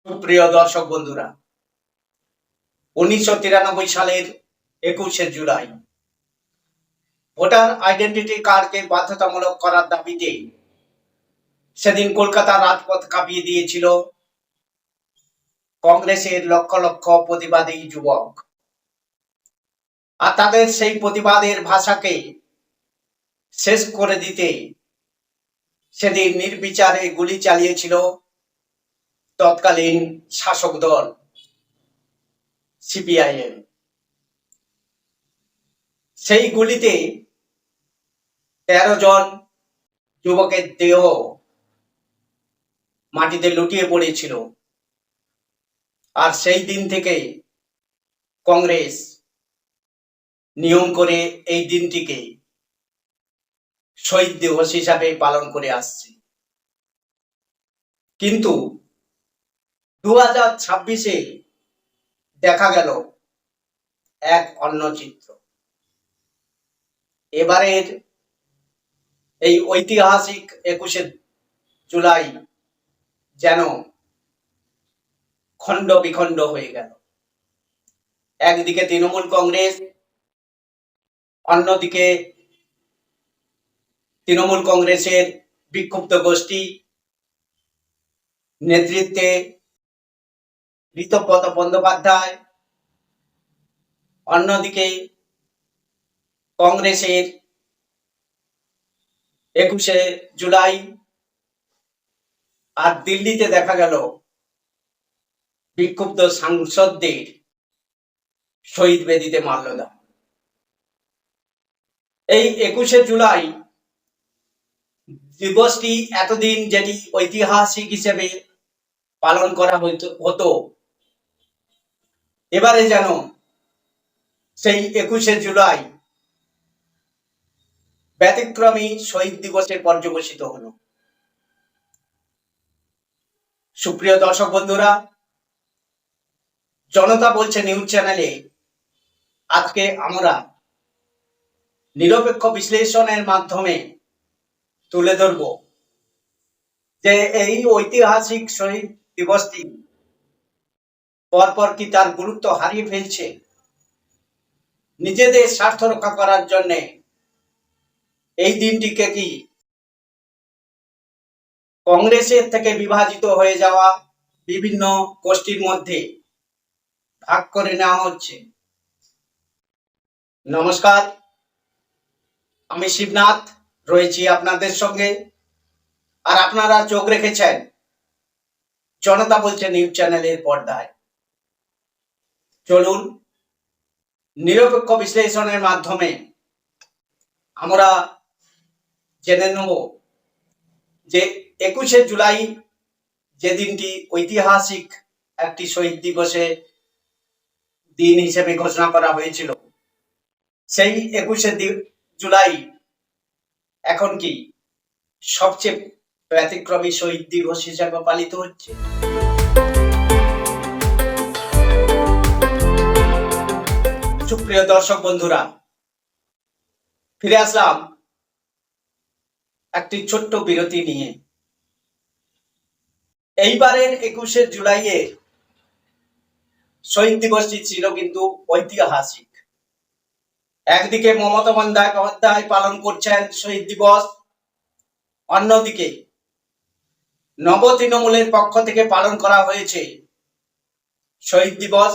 সুপ্রিয় দর্শক বন্ধুরা, 1993 সালের 21শে জুলাই ভোটার আইডেন্টিটি কার্ডকে বাধ্যতামূলক করার দাবিতে সেদিন কলকাতার রাজপথ কাঁপিয়ে দিয়েছিল কংগ্রেসের লক্ষ লক্ষ প্রতিবাদী যুবক। আর তাদের সেই প্রতিবাদের ভাষাকে শেষ করে দিতে সেদিন নির্বিচারে গুলি চালিয়েছিল তৎকালীন শাসক দল সিপিআইএম। সেই গুলিতে 13 জন যুবকের দেহ মাটিতে লুটিয়ে পড়েছিল। আর সেই দিন থেকে কংগ্রেস নিয়ম করে এই দিনটিকে শহীদ দিবস হিসাবে পালন করে আসছে। কিন্তু 2026-এ দেখা গেল এক অন্য চিত্র। এবারের এই ঐতিহাসিক 21শে জুলাই যেন খণ্ড বিখণ্ড হয়ে গেল। একদিকে তৃণমূল কংগ্রেস, অন্যদিকে তৃণমূল কংগ্রেসের বিক্ষুব্ধ গোষ্ঠী নেতৃত্বে ঋতব্রত বন্দ্যোপাধ্যায়, অন্যদিকে কংগ্রেসের 21শে জুলাই। আর দিল্লিতে দেখা গেল বিক্ষুব্ধ সাংসদদের শহীদ বেদিতে মাল্যদান। এই 21শে জুলাই দিবসটি এতদিন যেটি ঐতিহাসিক হিসেবে পালন করা হতো, এবারে যেন সেই 21শে জুলাই ব্যতিক্রমী শহীদ দিবসে পর্যবসিত হলো। সুপ্রিয় দর্শক বন্ধুরা, জনতা বলছে নিউজ চ্যানেলে আজকে আমরা নিরপেক্ষ বিশ্লেষণের মাধ্যমে তুলে ধরব যে এই ঐতিহাসিক শহীদ দিবসটি পরপর কি তার গুরুত্ব হারিয়ে ফেলছে, নিজেদের স্বার্থ রক্ষা করার জন্য এই দিনটিকে কি কংগ্রেসের থেকে বিভাজিত হয়ে যাওয়া বিভিন্ন গোষ্ঠীর মধ্যে ভাগ করে নেওয়া হচ্ছে। নমস্কার, আমি শিবনাথ রয়েছি আপনাদের সঙ্গে, আর আপনারা চোখ রেখেছেন জনতা বলছে নিউজ চ্যানেলের পর্দায়। চলুন নিরপেক্ষ বিশ্লেষণের মাধ্যমে আমরা জেনে নেব যে 21শে জুলাই যে দিনটি ঐতিহাসিক একটি শহীদ দিবসে দিন হিসেবে ঘোষণা করা হয়েছিল, সেই 21শে জুলাই এখন কি সবচেয়ে ব্যতিক্রমী শহীদ দিবস হিসেবে পালিত হচ্ছে। সুপ্রিয় দর্শক বন্ধুরা, ফিরে আসলাম একটি ছোট্ট বিরতি নিয়ে। এইবারের 21শে জুলাইয়ের শহীদ দিবসটি ছিল কিন্তু ঐতিহাসিক। একদিকে মমতা বন্দ্যোপাধ্যায় পালন করছেন শহীদ দিবস, অন্যদিকে নব তৃণমূলের পক্ষ থেকে পালন করা হয়েছে শহীদ দিবস,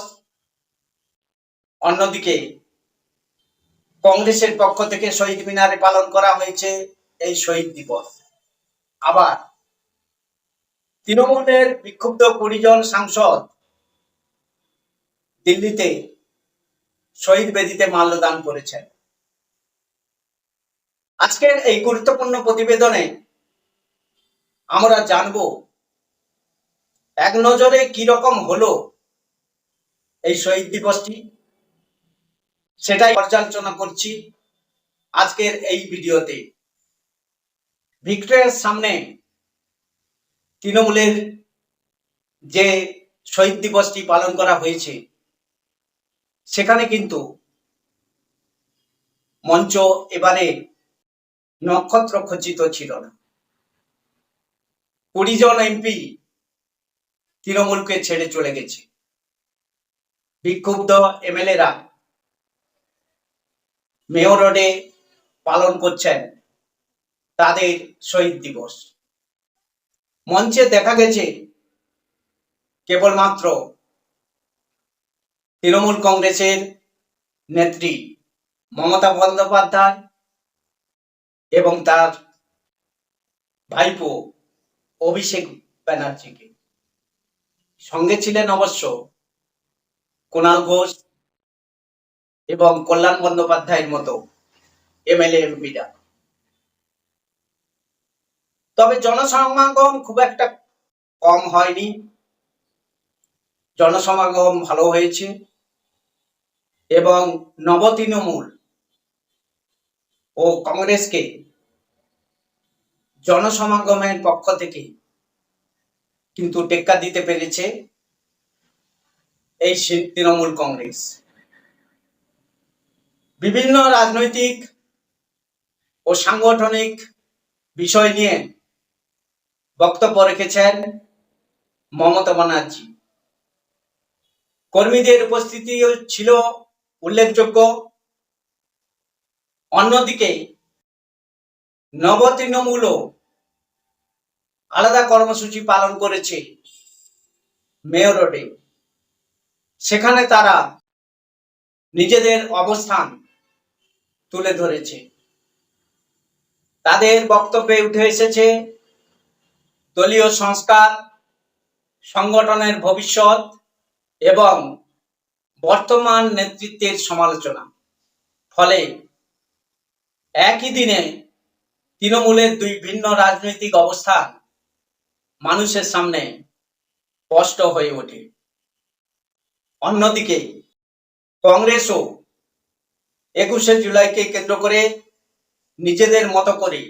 অন্যদিকে কংগ্রেসের পক্ষ থেকে শহীদ মিনারে পালন করা হয়েছে এই শহীদ দিবস। আবার তৃণমূলের বিক্ষুব্ধ 20 জন সাংসদ দিল্লিতে শহীদ বেদিতে মাল্যদান করেছেন। আজকের এই গুরুত্বপূর্ণ প্রতিবেদনে আমরা জানব এক নজরে কি রকম হলো এই শহীদ দিবসটি, সেটাই পর্যালোচনা করছি আজকের এই ভিডিওতে। ভিক্টোরিয়ার সামনে তৃণমূলের যে শহীদ দিবসটি পালন করা হয়েছে, সেখানে কিন্তু মঞ্চ এবারে নক্ষত্র খচিত ছিল না। 20 জন এমপি তৃণমূলকে ছেড়ে চলে গেছে। বিক্ষুব্ধ এমএলএরা মেয়র রোডে পালন করছেন তাদের শহীদ দিবস। মঞ্চে দেখা গেছে কেবলমাত্র তৃণমূল কংগ্রেসের নেত্রী মমতা বন্দ্যোপাধ্যায় এবং তার ভাইপো অভিষেক ব্যানার্জিকে। সঙ্গে ছিলেন অবশ্য কুণাল ঘোষ এবং কল্যাণ বন্দ্যোপাধ্যায়ের মতো এমএলএ এমপিরা। তবে জনসমাগম খুব একটা কম হয়নি, জনসমাগম ভালো হয়েছে এবং নবতৃণমূল ও কংগ্রেসকে জনসমাগমের পক্ষ থেকে কিন্তু টেক্কা দিতে পেরেছে এই তৃণমূল কংগ্রেস। বিভিন্ন রাজনৈতিক ও সাংগঠনিক বিষয় নিয়ে বক্তব্য রেখেছেন মমতা ব্যানার্জি। কর্মীদের উপস্থিতি ছিল উল্লেখযোগ্য। অন্যদিকে নবতৃণমূলও আলাদা কর্মসূচি পালন করেছে মেয়র রোডে। সেখানে তারা নিজেদের অবস্থান তুলে ধরেছে। তাদের বক্তব্যে উঠে এসেছে দলীয় সংস্কার, সংগঠনের ভবিষ্যৎ এবং বর্তমান নেতৃত্বের সমালোচনা। ফলে একই দিনে তৃণমূলের দুই ভিন্ন রাজনৈতিক অবস্থান মানুষের সামনে স্পষ্ট হয়ে ওঠে। অন্যদিকে কংগ্রেসও 21শে জুলাইকে কেন্দ্র করে নিজেদের মতো করে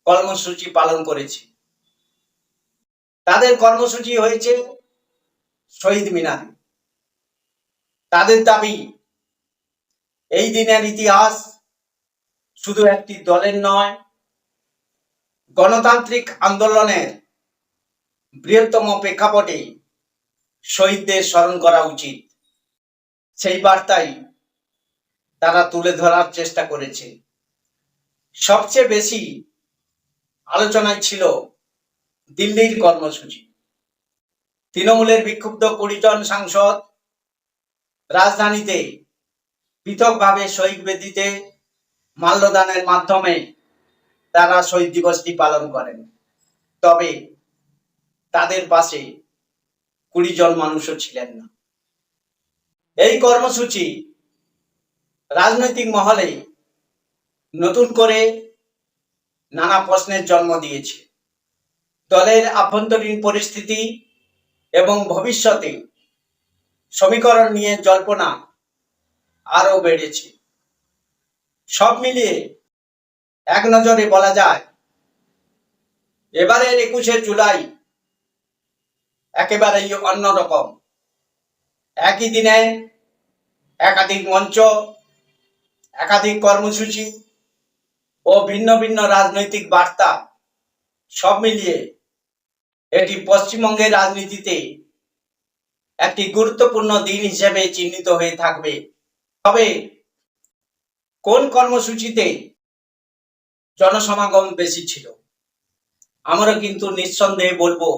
কর্মসূচি পালন করেছে। তাদের কর্মসূচি হয়েছে শহীদ মিনারে। তাদের দাবি, এই দিনের ইতিহাস শুধু একটি দলের নয়, গণতান্ত্রিক আন্দোলনের বৃহত্তম প্রেক্ষাপটে শহীদদের স্মরণ করা উচিত। সেই বার্তাই তারা তুলে ধরার চেষ্টা করেছে। সবচেয়ে বেশি আলোচনায় ছিল দিল্লির কর্মসূচি। তৃণমূলের বিক্ষুব্ধ 20 জন সাংসদ রাজধানীতে পৃথকভাবে শহীদ বেদিতে মাল্যদানের মাধ্যমে তারা শহীদ দিবসটি পালন করেন। তবে তাদের পাশে 20 জন মানুষও ছিলেন না। এই কর্মসূচি রাজনৈতিক মহলে নতুন করে নানা প্রশ্নের জন্ম দিয়েছে। দলের আভ্যন্তরীণ পরিস্থিতি এবং ভবিষ্যতে সমীকরণ নিয়ে জল্পনা আরো বেড়েছে। সব মিলিয়ে এক নজরে বলা যায়, এবারের 21শে জুলাই একেবারেই অন্যরকম। একই দিনে একাধিক মঞ্চ, একাধিক কর্মসূচি ও ভিন্ন ভিন্ন রাজনৈতিক বার্তা, সব মিলিয়ে এটি পশ্চিমবঙ্গের রাজনীতিতে একটি গুরুত্বপূর্ণ দিন হিসেবে চিহ্নিত হয়ে থাকবে। তবে কোন কর্মসূচিতে জনসমাগম বেশি ছিল? আমরা কিন্তু নিঃসন্দেহে বলবো,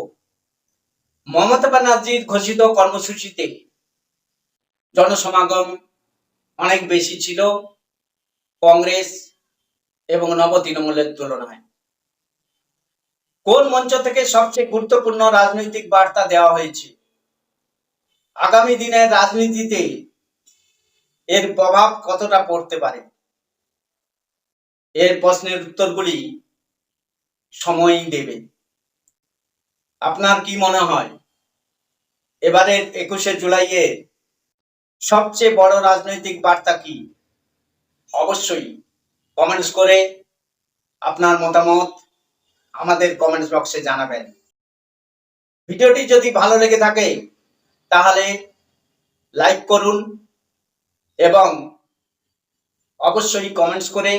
মমতা ব্যানার্জির ঘোষিত কর্মসূচিতে জনসমাগম অনেক বেশি ছিল কংগ্রেস এবং নবতৃণমূলের তুলনায়। কোন মঞ্চ থেকে সবচেয়ে গুরুত্বপূর্ণ রাজনৈতিক বার্তা দেওয়া হয়েছে? আগামী দিনের রাজনীতিতে এর প্রভাব কতটা পড়তে পারে? এর প্রশ্নের উত্তরগুলি সময়ই দেবে। আপনার কি মনে হয়, এবারের 21শে জুলাইয়ে সবচেয়ে বড় রাজনৈতিক বার্তা কি? অবশ্যই কমেন্টস করে আপনার মতামত আমাদের কমেন্টস বক্সে জানাবেন। ভিডিওটি যদি ভালো লেগে থাকে তাহলে লাইক করুন এবং অবশ্যই কমেন্টস করে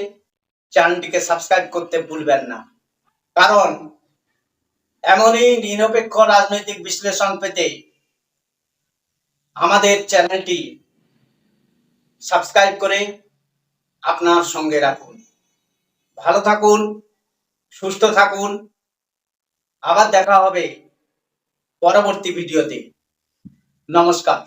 চ্যানেলটিকে সাবস্ক্রাইব করতে ভুলবেন না। কারণ এমনই নিরপেক্ষ রাজনৈতিক বিশ্লেষণ পেতে আমাদের চ্যানেলটি সাবস্ক্রাইব করে আপনার সঙ্গে রাখুন। ভালো থাকুন, সুস্থ থাকুন। আবার দেখা হবে পরবর্তী ভিডিওতে। নমস্কার।